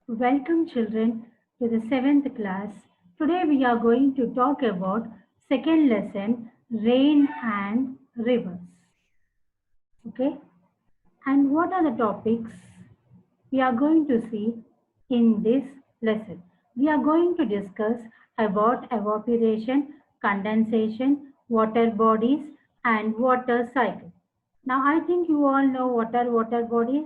Welcome children to the 7th class. Today we are going to talk about second lesson rain and rivers. Okay? And what are the topics we are going to see in this lesson? We are going to discuss about evaporation, condensation, water bodies and water cycle. Now I think you all know what are water bodies.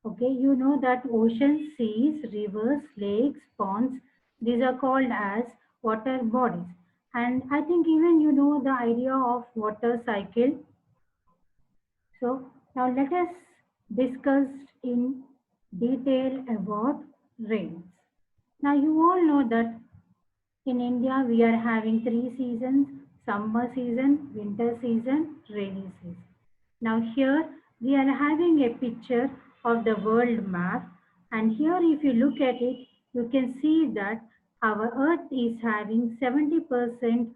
Okay, you know that oceans, seas, rivers, lakes, ponds, these are called as water bodies. And I think even you know the idea of water cycle. So now let us discuss in detail about rains. Now you all know that in India we are having three seasons: summer season, winter season, rainy season. Now here we are having a picture of the world map, and here if you look at it you can see that our earth is having 70%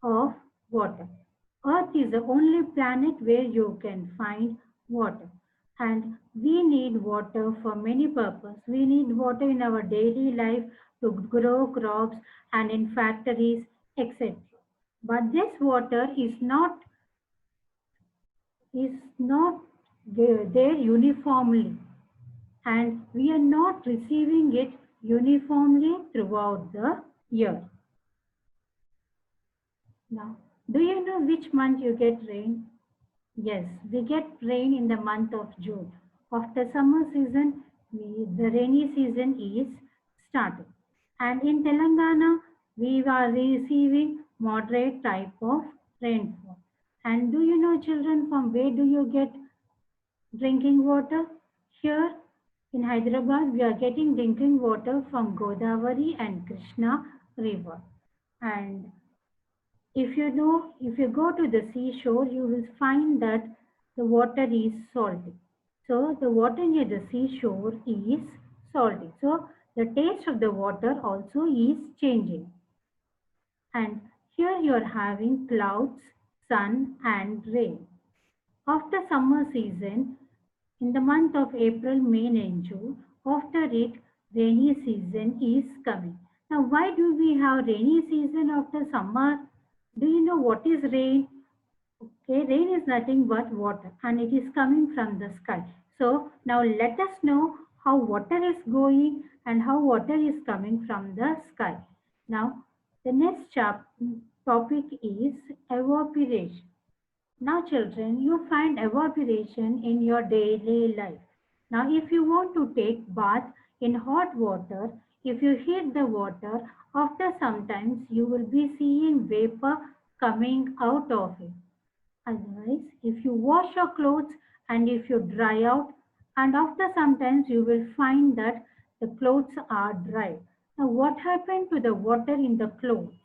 of water. Earth is the only planet where you can find water. And we need water for many purposes. We need water in our daily life to grow crops and in factories, etc. But this water is not there uniformly, and we are not receiving it uniformly throughout the year. Now, do you know which month you get rain? Yes, we get rain in the month of June. After summer season, the rainy season is starting. And in Telangana, we are receiving moderate type of rainfall. And do you know children from where do you get drinking water? Here in Hyderabad, we are getting drinking water from Godavari and Krishna river. And if you go to the seashore, you will find that the water is salty. So the water near the seashore is salty. So the taste of the water also is changing. And here you are having clouds, sun and rain. After summer season, in the month of April, May and June, after it, rainy season is coming. Now, why do we have rainy season after summer? Do you know what is rain? Okay, rain is nothing but water and it is coming from the sky. So, now let us know how water is going and how water is coming from the sky. Now, the next topic is evaporation. Now, children, you find evaporation in your daily life. Now, if you want to take bath in hot water, if you heat the water, after some times you will be seeing vapor coming out of it. Otherwise, if you wash your clothes and if you dry out, and after sometimes you will find that the clothes are dry. Now, what happened to the water in the clothes?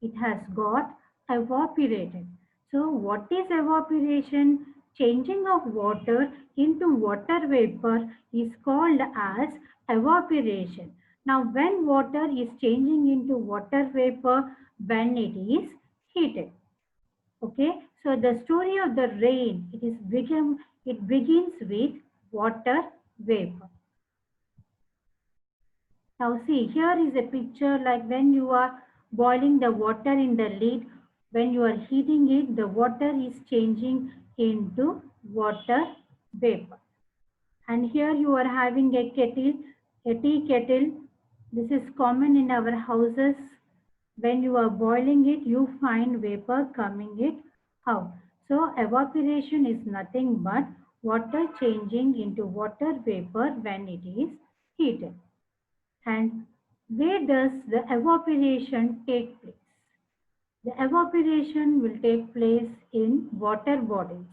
It has got evaporated. So, what is evaporation? Changing of water into water vapor is called as evaporation. Now, when water is changing into water vapor, when it is heated. Okay, so the story of the rain, it begins with water vapor. Now see, here is a picture like when you are boiling the water in the lid, when you are heating it, the water is changing into water vapor. And here you are having a kettle, a tea kettle. This is common in our houses. When you are boiling it, you find vapor coming it out. So evaporation is nothing but water changing into water vapor when it is heated. And where does the evaporation take place? The evaporation will take place in water bodies.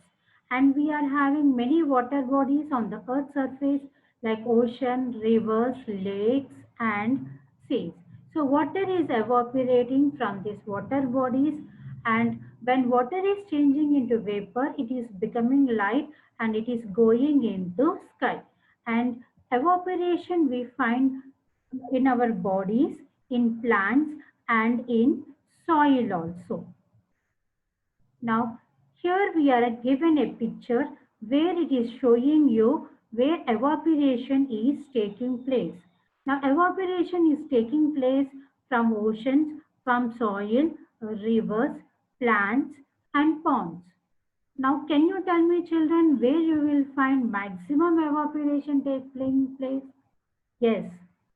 And we are having many water bodies on the earth's surface like ocean, rivers, lakes and seas. So water is evaporating from these water bodies, and when water is changing into vapor, it is becoming light and it is going into sky. And evaporation we find in our bodies, in plants and in soil also. Now, here we are given a picture where it is showing you where evaporation is taking place. Now, evaporation is taking place from oceans, from soil, rivers, plants, and ponds. Now, can you tell me, children, where you will find maximum evaporation taking place? Yes,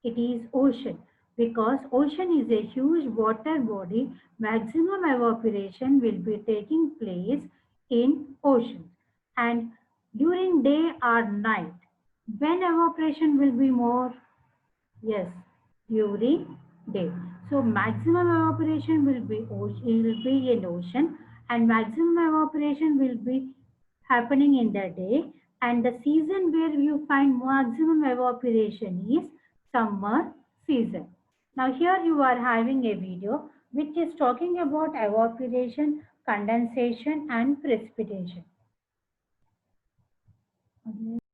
it is ocean because ocean is a huge water body. Maximum evaporation will be taking place in ocean and during day or night. When evaporation will be more? Yes, during day. So maximum evaporation will be in ocean and maximum evaporation will be happening in the day and the season where you find maximum evaporation is summer season. Now here you are having a video which is talking about evaporation, condensation and precipitation.